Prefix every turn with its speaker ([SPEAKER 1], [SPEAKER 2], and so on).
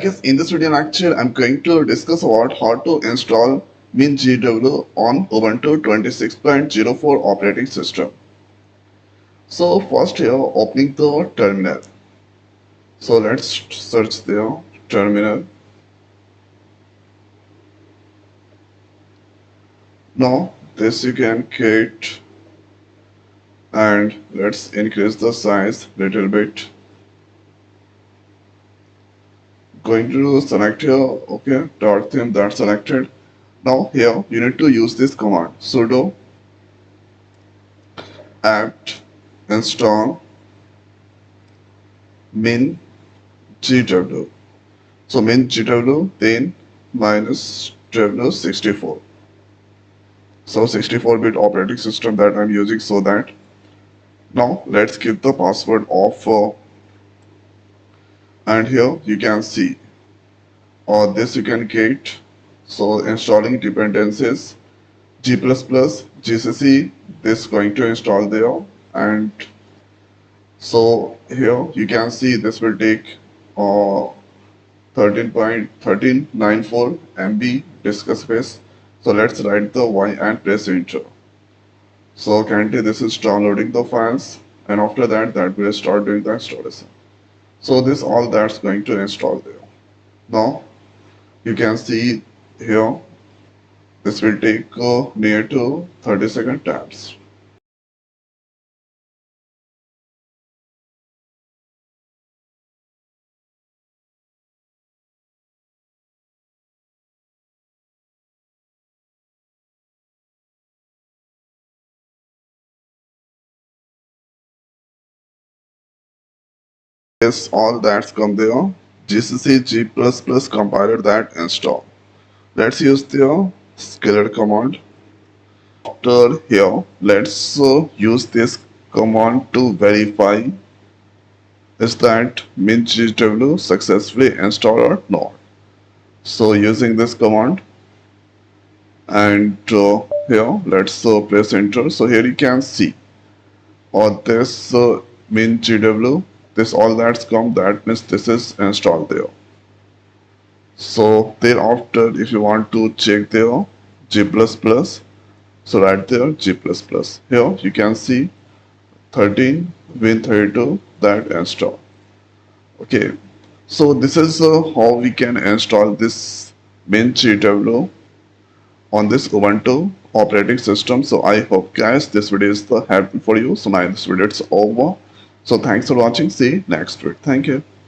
[SPEAKER 1] Guess in this video lecture, I'm going to discuss about how to install Mingw on Ubuntu 26.04 operating system. So first here, opening the terminal. So let's search the terminal. Now this you can create, and let's increase the size little bit. Going to select here, okay, dot theme that's selected. Now here you need to use this command sudo apt install Mingw. So Mingw then minus W64. So 64-bit operating system that I'm using, so that now let's keep the password off, and here you can see or this you can get. So installing dependencies G++, GCC, this going to install there, and so here you can see this will take 13.1394 MB disk space. So let's write the Y and press enter. So currently this is downloading the files, and after that will start doing the installation. So this all that's going to install there. Now you can see here this will take near to 30-second times. Yes, all that's come there. GCC G++ compiler that install. Let's use the scalar command. After here, let's use this command to verify is that Mingw successfully installed or not. So using this command, and here let's press enter. So here you can see or this Mingw, this all that's come, that means this is installed there. So thereafter, if you want to check there G++, so right there G++. Here you can see 13 Win32 that install. Okay, so this is how we can install this Mingw on this Ubuntu operating system. So I hope guys this video is helpful for you. So now this video is over. So thanks for watching. See you next week. Thank you.